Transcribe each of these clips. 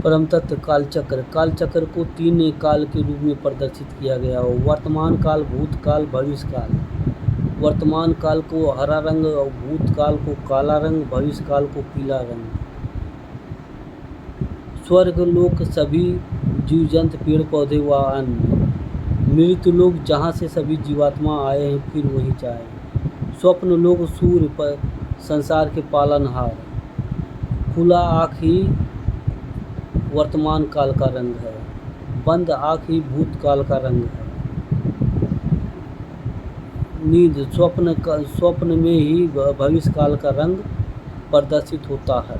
परम तत्व कालचक्र। कालचक्र को 3 काल के रूप में प्रदर्शित किया गया हो। वर्तमान काल, भूतकाल, भविष्य काल। वर्तमान काल को हरा रंग और भूतकाल को काला रंग, भविष्य काल को पीला रंग। स्वर्ग लोक सभी जीव जंतु, पेड़ पौधे व अन्य। मृत्यु लोक जहाँ से सभी जीवात्मा आए हैं फिर वहीं जाए। स्वप्न लोक सूर्य पर संसार के पालनहार। खुला आँख ही वर्तमान काल का रंग है, बंद आँख ही भूतकाल का रंग है। नींद स्वप्न में ही भविष्य काल का रंग प्रदर्शित होता है,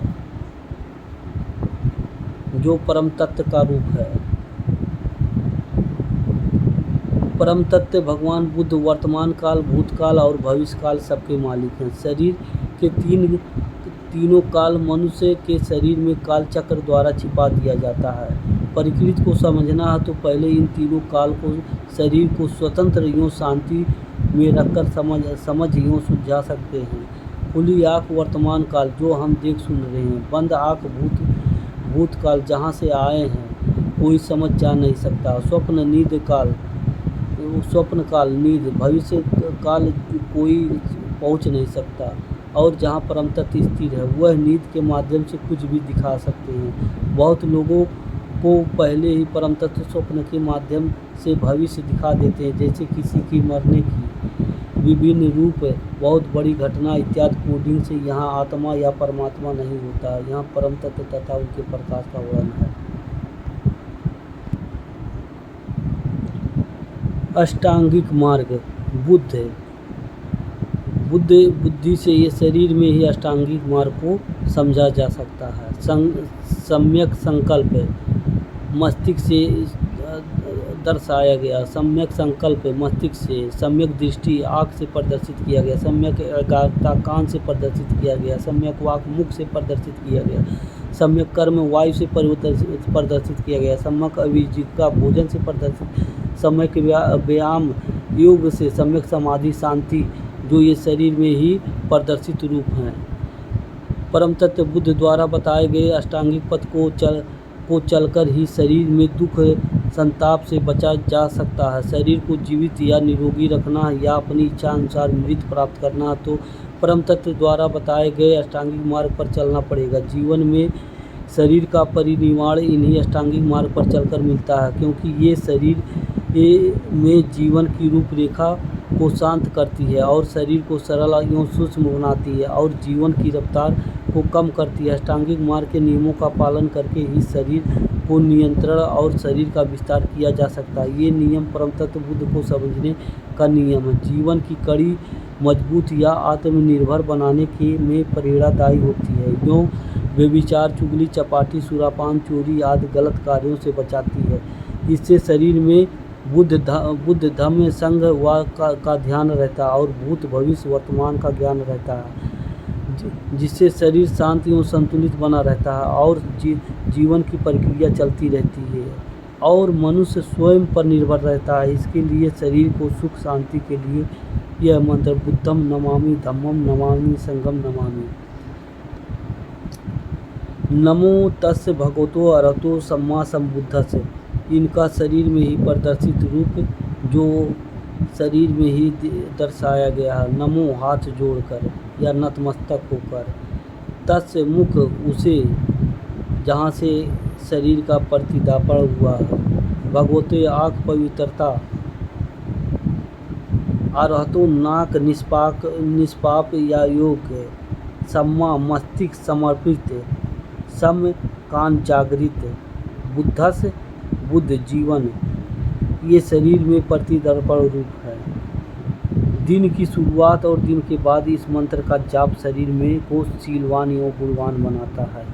जो परम तत्व का रूप है। परम तत्व भगवान बुद्ध वर्तमान काल, भूतकाल और भविष्य काल सबके मालिक हैं। शरीर के तीनों काल मनुष्य के शरीर में काल चक्र द्वारा छिपा दिया जाता है। प्रकृति को समझना है तो पहले इन तीनों काल को शरीर को स्वतंत्र यूँ शांति में रखकर समझ यूँ सुलझा सकते हैं। खुली आँख वर्तमान काल जो हम देख सुन रहे हैं, बंद आँख भूतकाल जहाँ से आए हैं कोई समझ जा नहीं सकता। स्वप्न काल नींद, भविष्य काल कोई पहुँच नहीं सकता। और जहाँ परम तत्व स्थिर है वह नींद के माध्यम से कुछ भी दिखा सकते हैं। बहुत लोगों को पहले ही परम तत्व स्वप्न के माध्यम से भविष्य दिखा देते हैं, जैसे किसी की मरने की विभिन्न रूप, बहुत बड़ी घटना इत्यादि। कोडिंग से यहाँ आत्मा या परमात्मा नहीं होता है, यहाँ परम तत्व तथा उनके प्रकाश का वर्णन है। अष्टांगिक मार्ग। बुद्धि से ये शरीर में ही अष्टांगिक मार्ग को समझा जा सकता है। सम्यक संकल्प मस्तिष्क से दर्शाया गया। सम्यक संकल्प मस्तिष्क से, सम्यक दृष्टि आँख से प्रदर्शित किया गया। सम्यक एकाग्रता कान से प्रदर्शित किया गया। सम्यक वाक मुख से प्रदर्शित किया गया। सम्यक कर्म वायु से प्रदर्शित किया गया। सम्यक अभिजीविका भोजन से प्रदर्शित। सम्यक व्यायाम योग से। सम्यक समाधि शांति जो ये शरीर में ही प्रदर्शित रूप हैं। परम तत्व बुद्ध द्वारा बताए गए अष्टांगिक पथ को चलकर ही शरीर में दुख संताप से बचा जा सकता है। शरीर को जीवित या निरोगी रखना या अपनी इच्छा अनुसार मृत्यु प्राप्त करना तो परम तत्व द्वारा बताए गए अष्टांगिक मार्ग पर चलना पड़ेगा। जीवन में शरीर का परिनिर्वाण इन्हीं अष्टांगिक मार्ग पर चलकर मिलता है, क्योंकि ये शरीर में जीवन की रूपरेखा को शांत करती है और शरीर को सरल एवं सूक्ष्म बनाती है और जीवन की रफ्तार को कम करती है। अष्टांगिक मार्ग के नियमों का पालन करके ही शरीर को नियंत्रण और शरीर का विस्तार किया जा सकता है। ये नियम परम तत्व बुद्ध को समझने का नियम है। जीवन की कड़ी मजबूत या आत्मनिर्भर बनाने के में प्रेरणादायी होती है। यूँ व्यभिचार, चुगली, चपाटी, सुरापान, चोरी आदि गलत कार्यों से बचाती है। इससे शरीर में बुद्ध धम्म संघ का ध्यान रहता है और भूत भविष्य वर्तमान का ज्ञान रहता है, जिससे शरीर शांत एवं संतुलित बना रहता है और जीवन की प्रक्रिया चलती रहती है और मनुष्य स्वयं पर निर्भर रहता है। इसके लिए शरीर को सुख शांति के लिए यह मंत्र बुद्धम नमामि, धम्मम नमामि, संघम नमामि। नमो तस्य भगवतो अरहतो सम्मा सम्बुद्धस्य। इनका शरीर में ही प्रदर्शित रूप जो शरीर में ही दर्शाया गया है। नमो हाथ जोड़कर या नतमस्तक होकर। तस्य मुख उसे जहाँ से शरीर का प्रतिदापण हुआ है। भगवते आँख पवित्रता। अरहतो नाक निष्पाप या योग्य। सम्मा मस्तिष्क समर्पित। सम कान जागृत। बुद्धस्य बुद्ध जीवन ये शरीर में प्रतिदर्पण रूप है। दिन की शुरुआत और दिन के बाद इस मंत्र का जाप शरीर में को शीलवान एवं गुणवान बनाता है।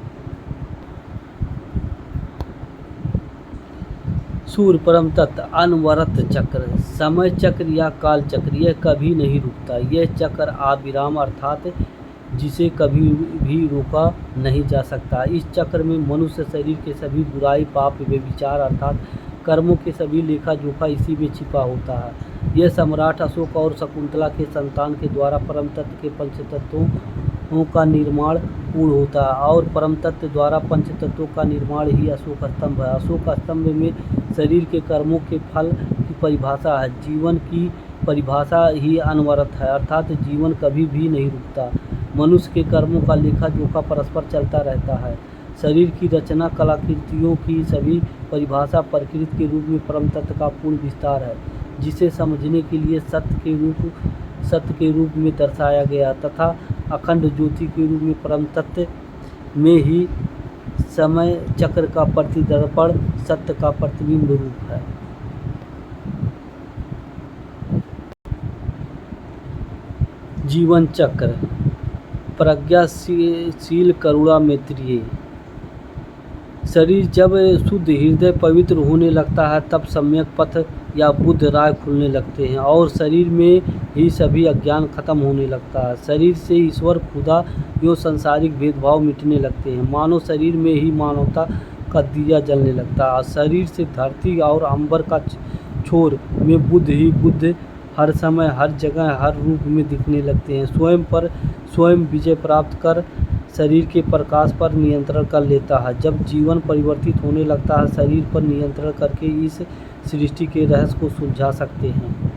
सूर्य परम तत्व अनवरत चक्र। समय चक्र या काल चक्र यह कभी नहीं रुकता। यह चक्र अविराम अर्थात जिसे कभी भी रोका नहीं जा सकता। इस चक्र में मनुष्य शरीर के सभी बुराई पाप व्यभिचार अर्थात कर्मों के सभी लेखा जोखा इसी में छिपा होता है। यह सम्राट अशोक और शकुंतला के संतान के द्वारा परम तत्व के पंचतत्वों का निर्माण पूर्ण होता है और परम तत्व द्वारा पंच तत्वों का निर्माण ही अशोक स्तंभ है। अशोक स्तंभ में शरीर के कर्मों के फल की परिभाषा है। जीवन की परिभाषा ही अनवरत है, अर्थात जीवन कभी भी नहीं रुकता। मनुष्य के कर्मों का लेखा जोखा परस्पर चलता रहता है। शरीर की रचना कलाकृतियों की सभी परिभाषा प्रकृति के रूप में परम तत्व का पूर्ण विस्तार है, जिसे समझने के लिए सत्य के रूप में दर्शाया गया तथा अखंड ज्योति के रूप में परम तत्व में ही समय चक्र का प्रतिदर्पण सत्य का प्रतिबिंब रूप है। जीवन चक्र प्रज्ञाशील करुणा मैत्रेय। शरीर जब शुद्ध हृदय पवित्र होने लगता है तब सम्यक पथ या बुद्ध राह खुलने लगते हैं और शरीर में ही सभी अज्ञान खत्म होने लगता है। शरीर से ईश्वर, खुदा एवं सांसारिक भेदभाव मिटने लगते हैं। मानव शरीर में ही मानवता का दिया जलने लगता है। शरीर से धरती और अंबर का छोर में बुद्ध ही बुद्ध हर समय, हर जगह, हर रूप में दिखने लगते हैं। स्वयं पर स्वयं विजय प्राप्त कर शरीर के प्रकाश पर नियंत्रण कर लेता है। जब जीवन परिवर्तित होने लगता है, शरीर पर नियंत्रण करके इस सृष्टि के रहस्य को सुलझा सकते हैं।